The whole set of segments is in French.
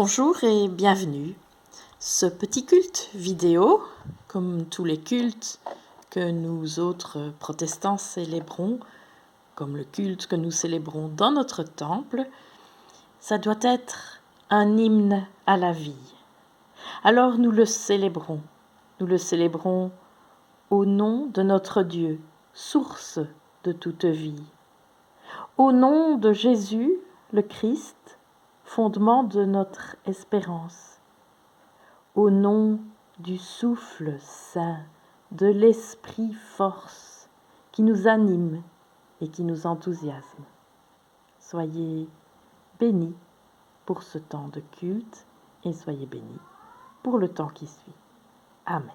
Bonjour et bienvenue. Ce petit culte vidéo, comme tous les cultes que nous autres protestants célébrons, comme le culte que nous célébrons dans notre temple, ça doit être un hymne à la vie. Alors nous le célébrons. Nous le célébrons au nom de notre Dieu, source de toute vie. Au nom de Jésus, le Christ, fondement de notre espérance. Au nom du souffle saint, de l'esprit force qui nous anime et qui nous enthousiasme. Soyez bénis pour ce temps de culte et soyez bénis pour le temps qui suit. Amen.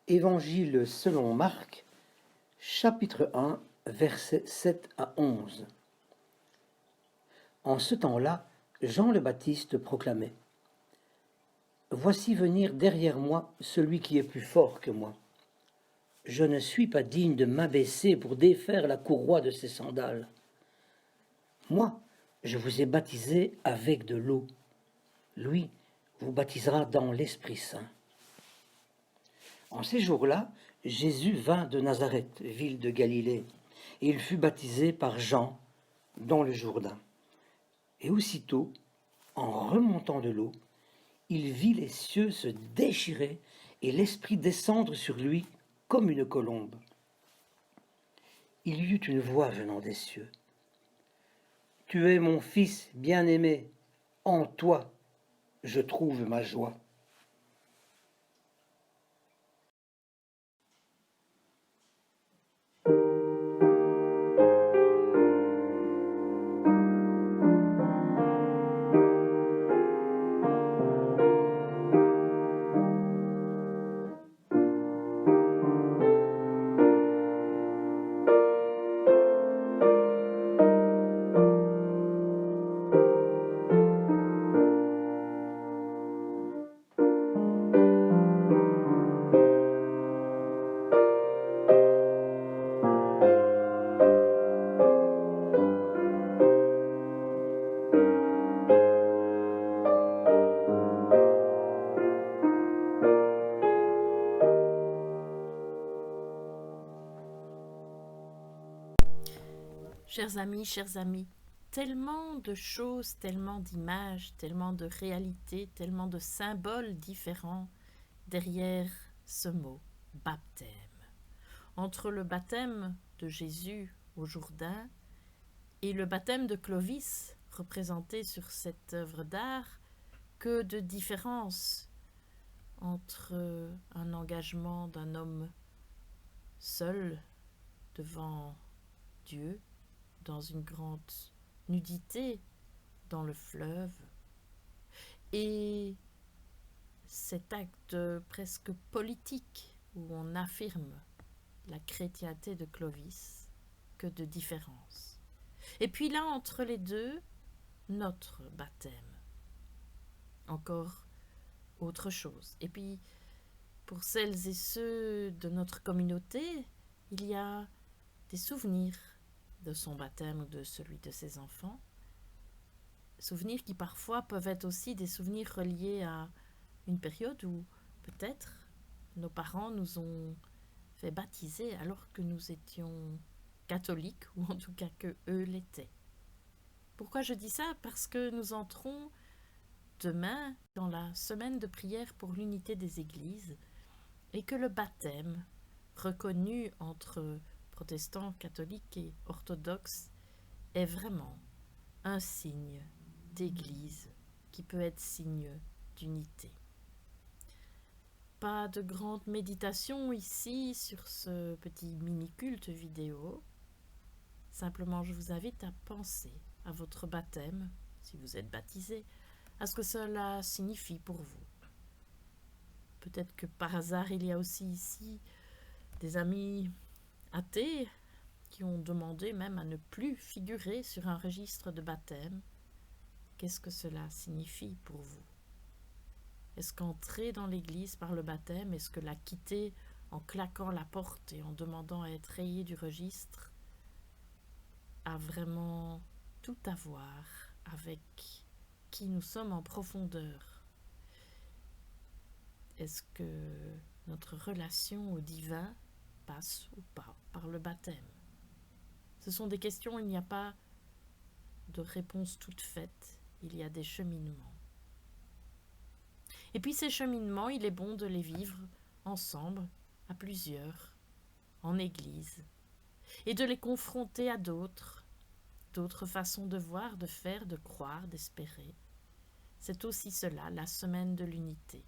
Évangile selon Marc, chapitre 1, versets 7 à 11. En ce temps-là, Jean le Baptiste proclamait : « Voici venir derrière moi celui qui est plus fort que moi. Je ne suis pas digne de m'abaisser pour défaire la courroie de ses sandales. Moi, je vous ai baptisé avec de l'eau. Lui vous baptisera dans l'Esprit Saint. » En ces jours-là, Jésus vint de Nazareth, ville de Galilée, et il fut baptisé par Jean dans le Jourdain. Et aussitôt, en remontant de l'eau, il vit les cieux se déchirer et l'Esprit descendre sur lui comme une colombe. Il y eut une voix venant des cieux. « Tu es mon Fils bien-aimé, en toi je trouve ma joie. » Chers amis, tellement de choses, tellement d'images, tellement de réalités, tellement de symboles différents derrière ce mot baptême. Entre le baptême de Jésus au Jourdain et le baptême de Clovis, représenté sur cette œuvre d'art, que de différence entre un engagement d'un homme seul devant Dieu, dans une grande nudité dans le fleuve, et cet acte presque politique où on affirme la chrétienté de Clovis, que de différence. Et puis là, entre les deux, notre baptême. encore autre chose. Et puis, pour celles et ceux de notre communauté, il y a des souvenirs de son baptême ou de celui de ses enfants. Souvenirs qui parfois peuvent être aussi des souvenirs reliés à une période où peut-être nos parents nous ont fait baptiser alors que nous étions catholiques, ou en tout cas que eux l'étaient. Pourquoi je dis ça? Parce que nous entrons demain dans la semaine de prière pour l'unité des églises et que le baptême, reconnu entre protestants, catholiques et orthodoxes, est vraiment un signe d'église qui peut être signe d'unité. Pas de grande méditation ici sur ce petit mini-culte vidéo. Simplement, je vous invite à penser à votre baptême, si vous êtes baptisé, à ce que cela signifie pour vous. Peut-être que par hasard, il y a aussi ici des amis athées qui ont demandé même à ne plus figurer sur un registre de baptême. Qu'est-ce que cela signifie pour vous? Est-ce qu'entrer dans l'église par le baptême, est-ce que la quitter en claquant la porte et en demandant à être rayé du registre a vraiment tout à voir avec qui nous sommes en profondeur? Est-ce que notre relation au divin passe ou pas par le baptême? Ce sont des questions, il n'y a pas de réponse toute faite, il y a des cheminements. Et puis ces cheminements, il est bon de les vivre ensemble, à plusieurs, en église, et de les confronter à d'autres façons de voir, de faire, de croire, d'espérer. C'est aussi cela, la semaine de l'unité.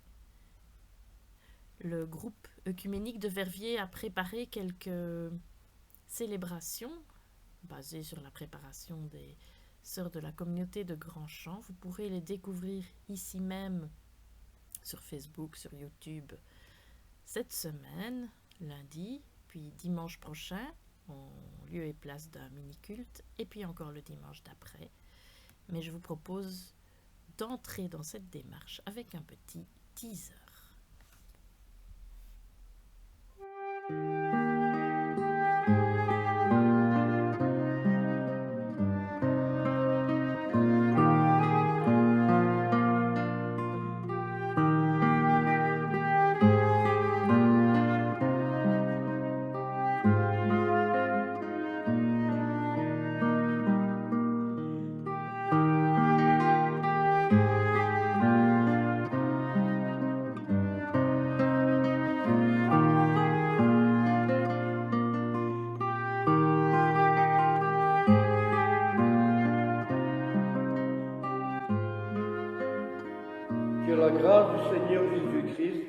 Le groupe œcuménique de Verviers a préparé quelques célébrations basées sur la préparation des sœurs de la communauté de Grand-Champ. Vous pourrez les découvrir ici même sur Facebook, sur YouTube, cette semaine, lundi, puis dimanche prochain, en lieu et place d'un mini-culte, et puis encore le dimanche d'après. Mais je vous propose d'entrer dans cette démarche avec un petit teaser. Que la grâce du Seigneur Jésus-Christ,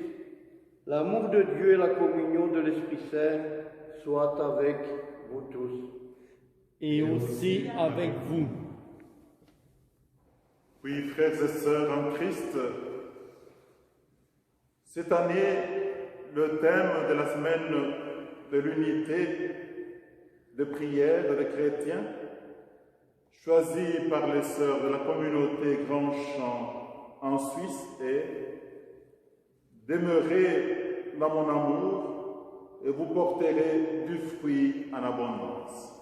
l'amour de Dieu et la communion de l'Esprit Saint soient avec vous tous. Et aussi avec vous. Oui, frères et sœurs en Christ, cette année, le thème de la semaine de l'unité de prière des chrétiens, choisi par les sœurs de la communauté Grand Champ en Suisse, est « Demeurez dans mon amour et vous porterez du fruit en abondance ».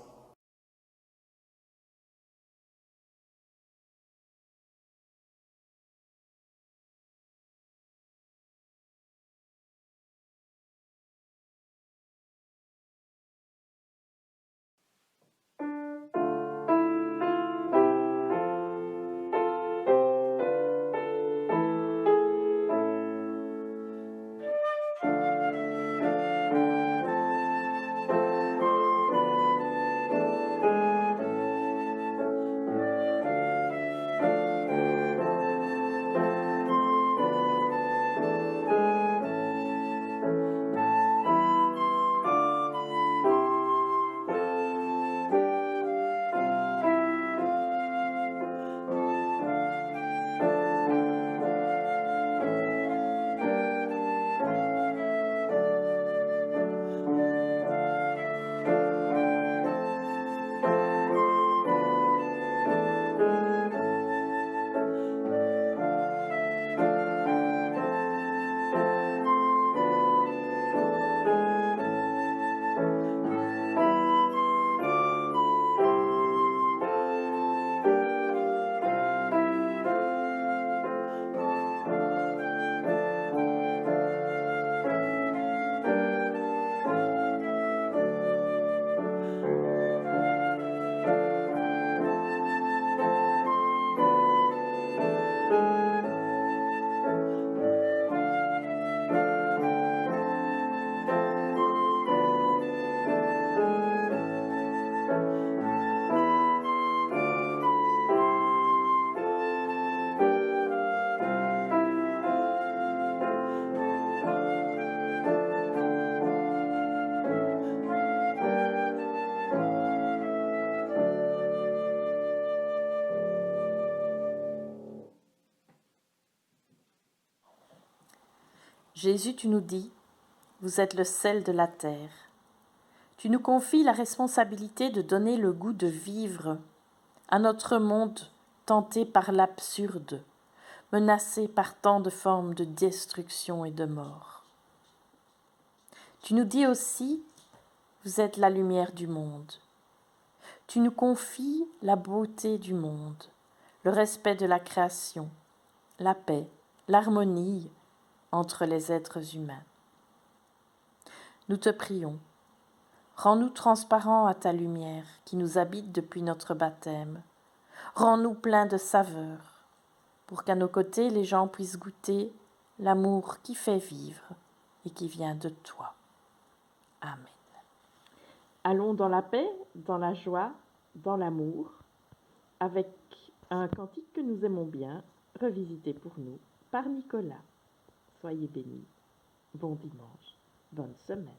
Jésus, tu nous dis, vous êtes le sel de la terre. Tu nous confies la responsabilité de donner le goût de vivre à notre monde tenté par l'absurde, menacé par tant de formes de destruction et de mort. Tu nous dis aussi, vous êtes la lumière du monde. Tu nous confies la beauté du monde, le respect de la création, la paix, l'harmonie entre les êtres humains. Nous te prions, rends-nous transparents à ta lumière qui nous habite depuis notre baptême. Rends-nous pleins de saveur, pour qu'à nos côtés les gens puissent goûter l'amour qui fait vivre et qui vient de toi. Amen. Allons dans la paix, dans la joie, dans l'amour, avec un cantique que nous aimons bien, revisité pour nous par Nicolas. Soyez bénis. Bon dimanche. Bonne semaine.